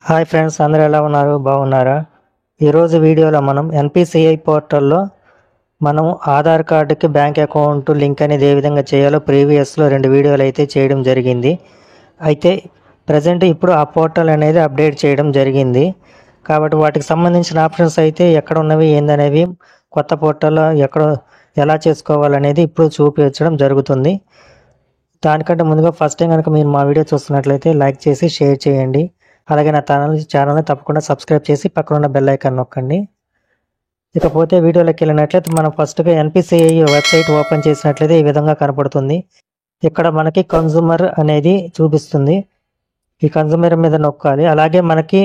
Hi friends, అందరూ ఎలా ఉన్నారు? బాగున్నారా? ఈరోజు వీడియోలో మనం ఎన్పిసిఐ పోర్టల్లో మనం ఆధార్ కార్డుకి బ్యాంక్ అకౌంట్ లింక్ అనేది ఏ విధంగా చేయాలో ప్రీవియస్లో 2 వీడియోలు అయితే చేయడం జరిగింది. అయితే ప్రజెంట్ ఇప్పుడు ఆ పోర్టల్ అనేది అప్డేట్ చేయడం జరిగింది. కాబట్టి వాటికి సంబంధించిన ఆప్షన్స్ అయితే ఎక్కడ ఉన్నవి ఏందనేవి కొత్త పోర్టల్లో ఎలా చేసుకోవాలనేది ఇప్పుడు చూపించడం జరుగుతుంది. దానికంటే ముందుగా ఫస్ట్ టైం కనుక మీరు మా వీడియో చూస్తున్నట్లయితే లైక్ చేసి షేర్ చేయండి. అలాగే నా ఛానల్ని తప్పకుండా సబ్స్క్రైబ్ చేసి పక్కన ఉన్న బెల్ ఐకాన్ నొక్కండి. ఇకపోతే వీడియోలోకి వెళ్ళినట్లయితే మనం ఫస్ట్గా ఎన్పిసిఐ వెబ్సైట్ ఓపెన్ చేసినట్లయితే ఈ విధంగా కనపడుతుంది. ఇక్కడ మనకి కన్జ్యూమర్ అనేది చూపిస్తుంది. ఈ కన్జ్యూమర్ మీద నొక్కాలి. అలాగే మనకి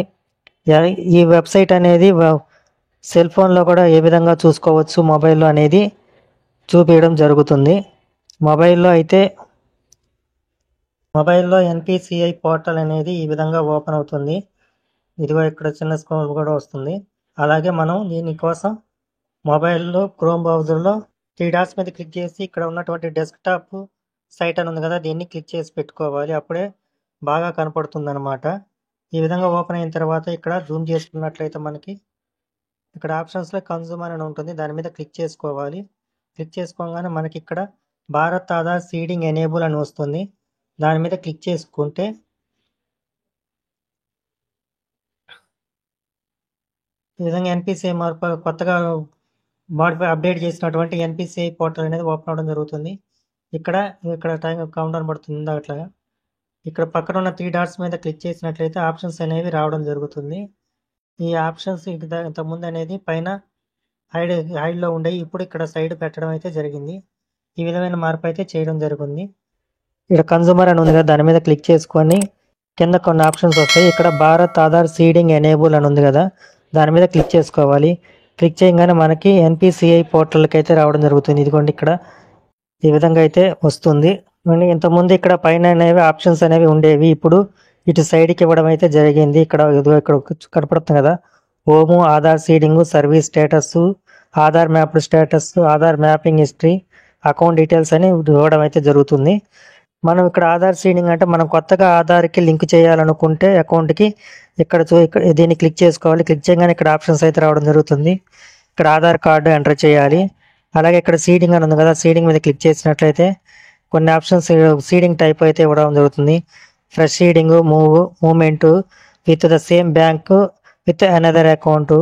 ఈ వెబ్సైట్ అనేది సెల్ ఫోన్లో కూడా ఏ విధంగా చూసుకోవచ్చు మొబైల్లో అనేది చూపించడం జరుగుతుంది. మొబైల్లో ఎన్పిసిఐ పోర్టల్ అనేది ఈ విధంగా ఓపెన్ అవుతుంది. ఇదిగో ఇక్కడ చిన్న స్క్రోల్ కూడా వస్తుంది. అలాగే మనం దీనికోసం మొబైల్లో క్రోమ్ బ్రౌజర్లో 3 డాట్స్ మీద క్లిక్ చేసి ఇక్కడ ఉన్నటువంటి డెస్క్టాప్ సైట్ అని ఉంది కదా, దీన్ని క్లిక్ చేసి పెట్టుకోవాలి. అప్పుడే బాగా కనపడుతుంది అనమాట. ఈ విధంగా ఓపెన్ అయిన తర్వాత ఇక్కడ జూమ్ చేసుకున్నట్లయితే మనకి ఇక్కడ ఆప్షన్స్లో కన్జ్యూమర్ అని ఉంటుంది. దాని మీద క్లిక్ చేసుకోవాలి. క్లిక్ చేసుకోగానే మనకి ఇక్కడ భారత్ ఆధార్ సీడింగ్ ఎనేబుల్ అని వస్తుంది. దాని మీద క్లిక్ చేసుకుంటే ఈ విధంగా ఎన్పిసిఐ కొత్తగా అప్డేట్ చేసినటువంటి ఎన్పిసిఐ పోర్టల్ అనేది ఓపెన్ అవడం జరుగుతుంది. ఇక్కడ టైం కౌంటర్ పడుతుంది. అట్లాగా ఇక్కడ పక్కన ఉన్న 3 డాట్స్ మీద క్లిక్ చేసినట్లయితే ఆప్షన్స్ అనేవి రావడం జరుగుతుంది. ఈ ఆప్షన్స్ ఇంతకుముందు అనేది పైన హైడ్లో ఉండేవి, ఇప్పుడు ఇక్కడ సైడ్ పెట్టడం అయితే జరిగింది. ఈ విధమైన మార్పు అయితే చేయడం జరిగింది. ఇక్కడ కన్జ్యూమర్ అని ఉంది కదా, దాని మీద క్లిక్ చేసుకొని కింద కొన్ని ఆప్షన్స్ వస్తాయి. ఇక్కడ భారత్ ఆధార్ సీడింగ్ ఎనేబుల్ అని ఉంది కదా, దాని మీద క్లిక్ చేసుకోవాలి. క్లిక్ చేయగానే మనకి ఎన్పిసిఐ పోర్టల్కి అయితే రావడం జరుగుతుంది. ఇదిగోండి ఇక్కడ ఈ విధంగా అయితే వస్తుంది. ఇంతకుముందు ఇక్కడ పైన అనేవి ఆప్షన్స్ అనేవి ఉండేవి, ఇప్పుడు ఇటు సైడ్కి ఇవ్వడం అయితే జరిగింది. ఇక్కడ కనపడుతుంది కదా, home, Aadhaar seeding, service status, Aadhaar mapped status, Aadhaar mapping history, account details అని ఇవ్వడం అయితే జరుగుతుంది. మనం ఇక్కడ ఆధార్ సీడింగ్ అంటే మనం కొత్తగా ఆధార్కి లింక్ చేయాలనుకుంటే అకౌంట్కి ఇక్కడ దీన్ని క్లిక్ చేసుకోవాలి. క్లిక్ చేయగానే ఇక్కడ ఆప్షన్స్ అయితే రావడం జరుగుతుంది. ఇక్కడ ఆధార్ కార్డు ఎంటర్ చేయాలి. అలాగే ఇక్కడ సీడింగ్ అని ఉంది కదా, సీడింగ్ మీద క్లిక్ చేసినట్లయితే కొన్ని ఆప్షన్స్ సీడింగ్ టైప్ అయితే ఇవ్వడం జరుగుతుంది. Fresh seeding, movement with the same bank with another account,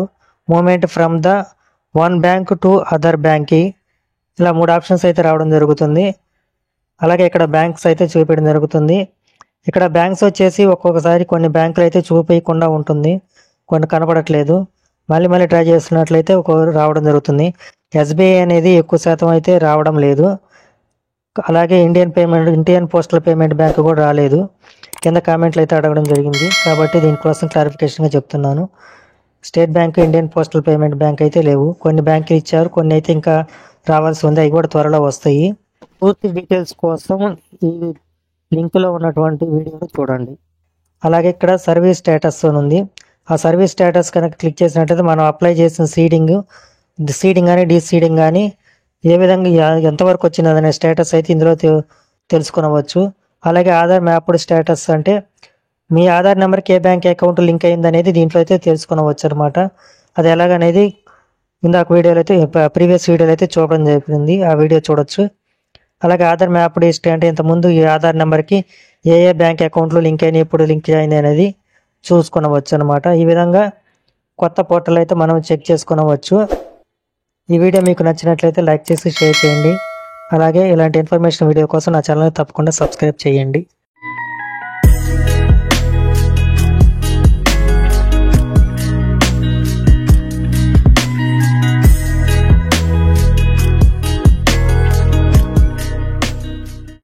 movement from the one bank to other bank, ఇలా 3 ఆప్షన్స్ అయితే రావడం జరుగుతుంది. అలాగే ఇక్కడ బ్యాంక్స్ అయితే చూపించడం జరుగుతుంది. ఇక్కడ బ్యాంక్స్ వచ్చేసి ఒక్కొక్కసారి కొన్ని బ్యాంకులు అయితే చూపించకుండా ఉంటుంది, కొన్ని కనపడట్లేదు. మళ్ళీ ట్రై చేస్తున్నట్లయితే రావడం జరుగుతుంది. ఎస్బీఐ అనేది ఎక్కువ శాతం అయితే రావడం లేదు. అలాగే ఇండియన్ పోస్టల్ పేమెంట్ బ్యాంక్ కూడా రాలేదు. కింద కామెంట్లు అయితే అడగడం జరిగింది, కాబట్టి దీనికోసం క్లారిఫికేషన్గా చెప్తున్నాను. State bank, Indian postal payment bank అయితే లేవు. కొన్ని బ్యాంకులు ఇచ్చారు, కొన్ని అయితే ఇంకా రావాల్సి ఉంది. అవి కూడా త్వరలో వస్తాయి. పూర్తి డీటెయిల్స్ కోసం ఈ లింక్లో ఉన్నటువంటి వీడియోను చూడండి. అలాగే ఇక్కడ సర్వీస్ స్టేటస్ అని ఉంది. ఆ సర్వీస్ స్టేటస్ కనుక క్లిక్ చేసినట్లయితే మనం అప్లై చేసిన సీడింగ్ కానీ డీసీడింగ్ కానీ ఏ విధంగా ఎంతవరకు వచ్చినదనే స్టేటస్ అయితే ఇందులో తెలుసుకునవచ్చు. అలాగే ఆధార్ మ్యాప్డ్ స్టేటస్ అంటే మీ ఆధార్ నెంబర్కి ఏ బ్యాంక్ అకౌంట్ లింక్ అయింది అనేది దీంట్లో అయితే తెలుసుకునవచ్చు అనమాట. అది ఎలాగనేది ఇందాక వీడియోలో అయితే ప్రీవియస్ వీడియోలో అయితే చూడడం జరిగింది, ఆ వీడియో చూడొచ్చు. అలాగే ఆధార్ మ్యాప్డ్ హిస్టరీ అంటే ఇంతకుముందు ఈ ఆధార్ నెంబర్కి ఏ బ్యాంక్ అకౌంట్లు లింక్ అయినాయి, ఎప్పుడు లింక్ అయింది అనేది చూసుకునవచ్చు అనమాట. ఈ విధంగా కొత్త పోర్టల్ అయితే మనం చెక్ చేసుకునవచ్చు. ఈ వీడియో మీకు నచ్చినట్లయితే లైక్ చేసి షేర్ చేయండి. అలాగే ఇలాంటి ఇన్ఫర్మేషన్ వీడియో కోసం నా ఛానల్ని తప్పకుండా సబ్స్క్రైబ్ చేయండి.